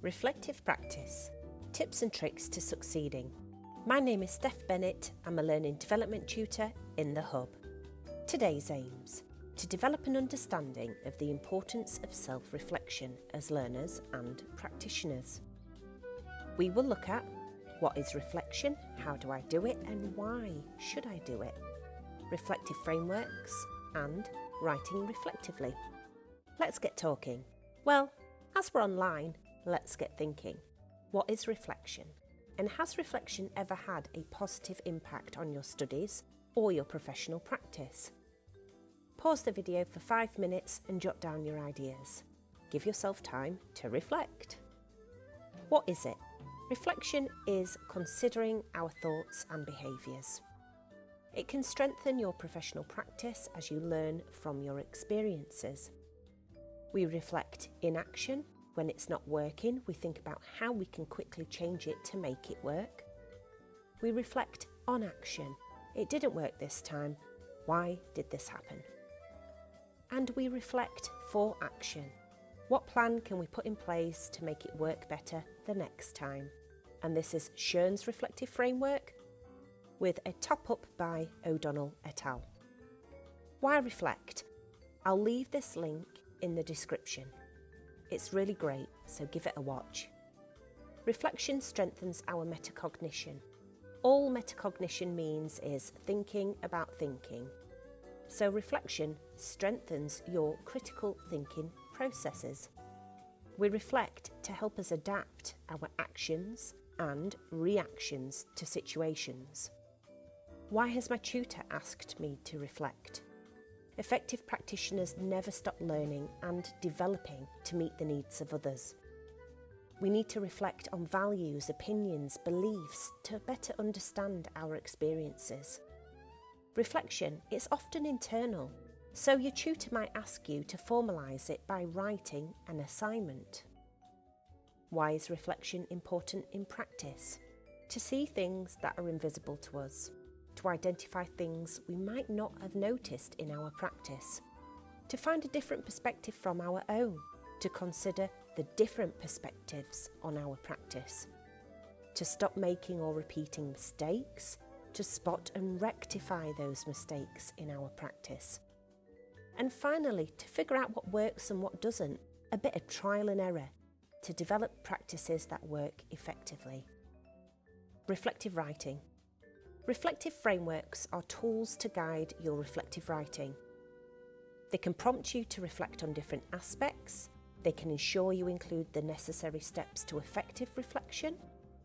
Reflective practice, tips and tricks to succeeding. My name is Steph Bennett. I'm a learning development tutor in the Hub. Today's aims: to develop an understanding of the importance of self-reflection as learners and practitioners. We will look at what is reflection, how do I do it, and why should I do it? Reflective frameworks and writing reflectively. Let's get talking. Well, as we're online, let's get thinking. What is reflection? And has reflection ever had a positive impact on your studies or your professional practice? Pause the video for 5 minutes and jot down your ideas. Give yourself time to reflect. What is it? Reflection is considering our thoughts and behaviours. It can strengthen your professional practice as you learn from your experiences. We reflect in action. When it's not working, we think about how we can quickly change it to make it work. We reflect on action. It didn't work this time. Why did this happen? And we reflect for action. What plan can we put in place to make it work better the next time? And this is Schoen's reflective framework with a top-up by O'Donnell et al. Why reflect? I'll leave this link in the description. It's really great, so give it a watch. Reflection strengthens our metacognition. All metacognition means is thinking about thinking. So reflection strengthens your critical thinking processes. We reflect to help us adapt our actions and reactions to situations. Why has my tutor asked me to reflect? Effective practitioners never stop learning and developing to meet the needs of others. We need to reflect on values, opinions, beliefs to better understand our experiences. Reflection is often internal, so your tutor might ask you to formalise it by writing an assignment. Why is reflection important in practice? To see things that are invisible to us. To identify things we might not have noticed in our practice, to find a different perspective from our own, to consider the different perspectives on our practice, to stop making or repeating mistakes, to spot and rectify those mistakes in our practice, and finally to figure out what works and what doesn't, a bit of trial and error, to develop practices that work effectively. Reflective writing. Reflective frameworks are tools to guide your reflective writing. They can prompt you to reflect on different aspects. They can ensure you include the necessary steps to effective reflection.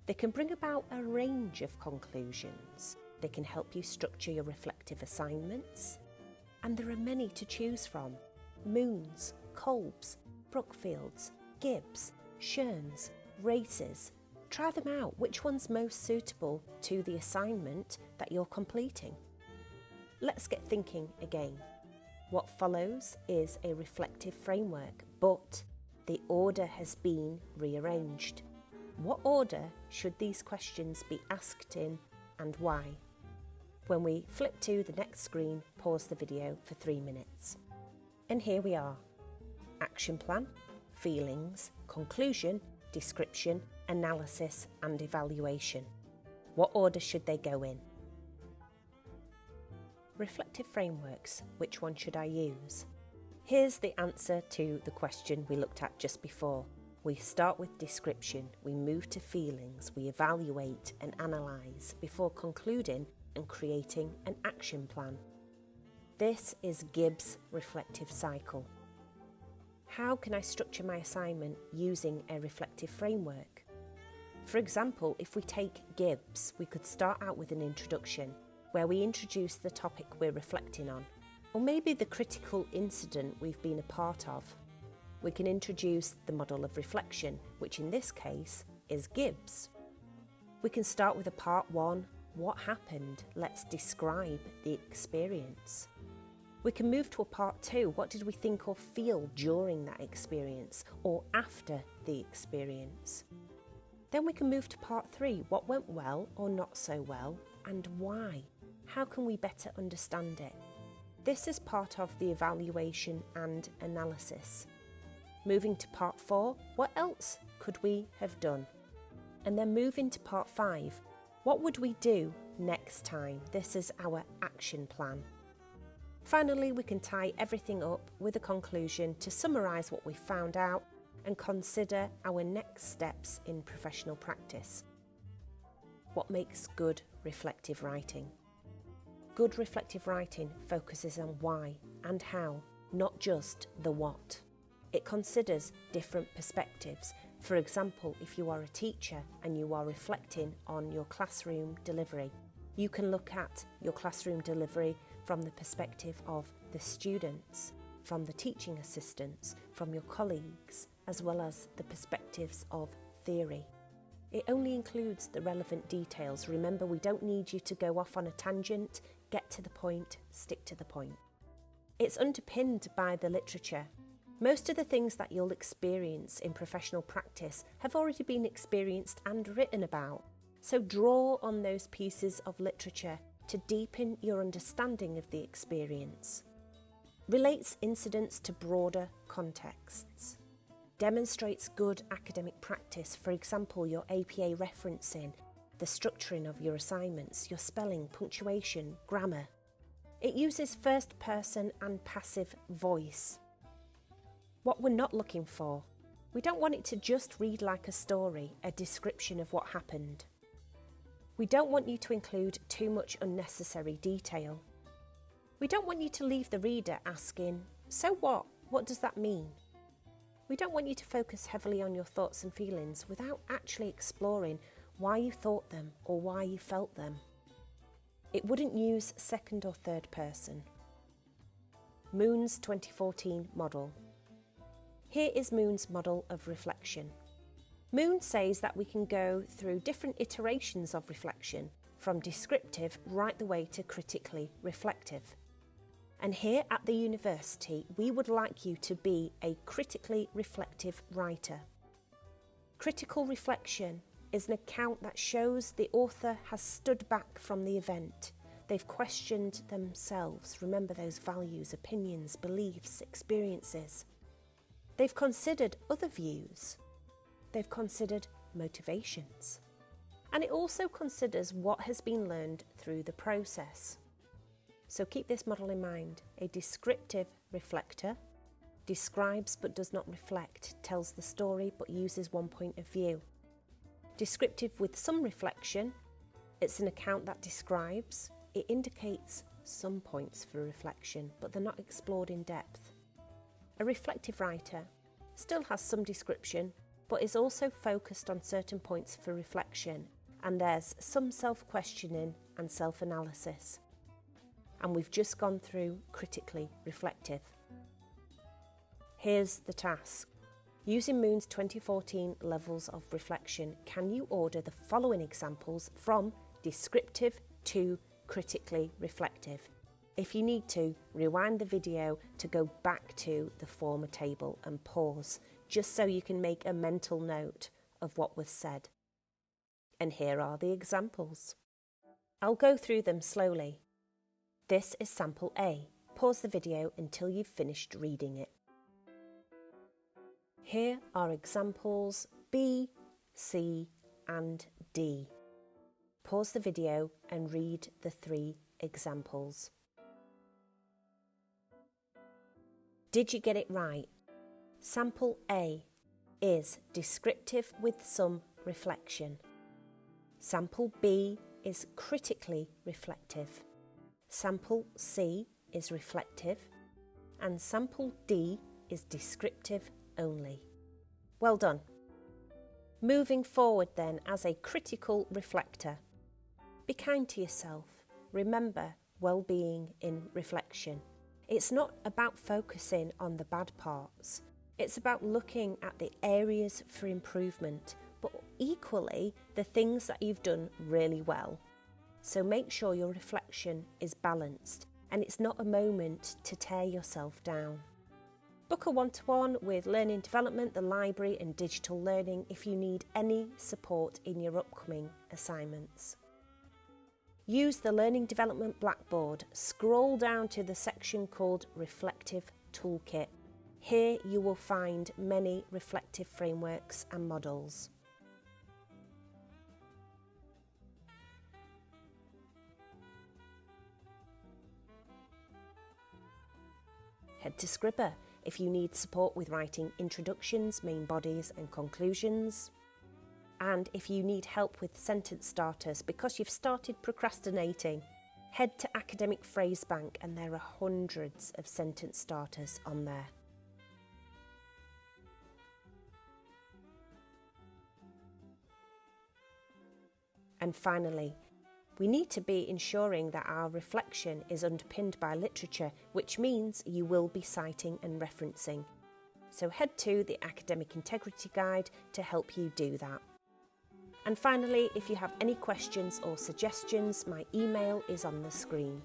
They can bring about a range of conclusions. They can help you structure your reflective assignments. And there are many to choose from: Moons, Kolb's, Brookfield's, Gibbs, Schoen's, Races. Try them out. Which one's most suitable to the assignment that you're completing? Let's get thinking again. What follows is a reflective framework, but the order has been rearranged. What order should these questions be asked in and why? When we flip to the next screen, pause the video for 3 minutes. And here we are. Action plan, feelings, conclusion, description, analysis and evaluation. What order should they go in? Reflective frameworks, which one should I use? Here's the answer to the question we looked at just before. We start with description, we move to feelings, we evaluate and analyse before concluding and creating an action plan. This is Gibbs' reflective cycle. How can I structure my assignment using a reflective framework? For example, if we take Gibbs, we could start out with an introduction where we introduce the topic we're reflecting on, or maybe the critical incident we've been a part of. We can introduce the model of reflection, which in this case is Gibbs. We can start with a part 1, what happened? Let's describe the experience. We can move to a part 2, what did we think or feel during that experience or after the experience? Then we can move to part 3, what went well or not so well and why? How can we better understand it? This is part of the evaluation and analysis. Moving to part 4, what else could we have done? And then moving to part 5, what would we do next time? This is our action plan. Finally, we can tie everything up with a conclusion to summarise what we found out and consider our next steps in professional practice. What makes good reflective writing? Good reflective writing focuses on why and how, not just the what. It considers different perspectives. For example, if you are a teacher and you are reflecting on your classroom delivery, you can look at your classroom delivery from the perspective of the students, from the teaching assistants, from your colleagues, as well as the perspectives of theory. It only includes the relevant details. Remember, we don't need you to go off on a tangent. Get to the point, stick to the point. It's underpinned by the literature. Most of the things that you'll experience in professional practice have already been experienced and written about. So draw on those pieces of literature to deepen your understanding of the experience. Relates incidents to broader contexts. Demonstrates good academic practice, for example, your APA referencing, the structuring of your assignments, your spelling, punctuation, grammar. It uses first person and passive voice. What we're not looking for. We don't want it to just read like a story, a description of what happened. We don't want you to include too much unnecessary detail. We don't want you to leave the reader asking, so what? What does that mean? We don't want you to focus heavily on your thoughts and feelings without actually exploring why you thought them or why you felt them. It wouldn't use second or third person. Moon's 2014 model. Here is Moon's model of reflection. Moon says that we can go through different iterations of reflection, from descriptive right the way to critically reflective. And here at the university, we would like you to be a critically reflective writer. Critical reflection is an account that shows the author has stood back from the event. They've questioned themselves. Remember those values, opinions, beliefs, experiences. They've considered other views. They've considered motivations. And it also considers what has been learned through the process. So keep this model in mind. A descriptive reflector describes but does not reflect, tells the story but uses one point of view. Descriptive with some reflection, it's an account that describes, it indicates some points for reflection, but they're not explored in depth. A reflective writer still has some description, but is also focused on certain points for reflection, and there's some self-questioning and self-analysis. And we've just gone through critically reflective. Here's the task. Using Moon's 2014 levels of reflection, can you order the following examples from descriptive to critically reflective? If you need to, rewind the video to go back to the former table and pause, just so you can make a mental note of what was said. And here are the examples. I'll go through them slowly. This is sample A. Pause the video until you've finished reading it. Here are examples B, C, and D. Pause the video and read the 3 examples. Did you get it right? Sample A is descriptive with some reflection. Sample B is critically reflective. Sample C is reflective. And sample D is descriptive only. Well done. Moving forward then as a critical reflector. Be kind to yourself. Remember well-being in reflection. It's not about focusing on the bad parts. It's about looking at the areas for improvement, but equally the things that you've done really well. So make sure your reflection is balanced and it's not a moment to tear yourself down. Book a one-to-one with Learning Development, the library and digital learning if you need any support in your upcoming assignments. Use the Learning Development Blackboard. Scroll down to the section called Reflective Toolkit. Here you will find many reflective frameworks and models. Head to Scribber if you need support with writing introductions, main bodies and conclusions. And if you need help with sentence starters because you've started procrastinating, head to Academic Phrase Bank and there are hundreds of sentence starters on there. And finally, we need to be ensuring that our reflection is underpinned by literature, which means you will be citing and referencing. So head to the Academic Integrity Guide to help you do that. And finally, if you have any questions or suggestions, my email is on the screen.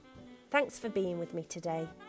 Thanks for being with me today.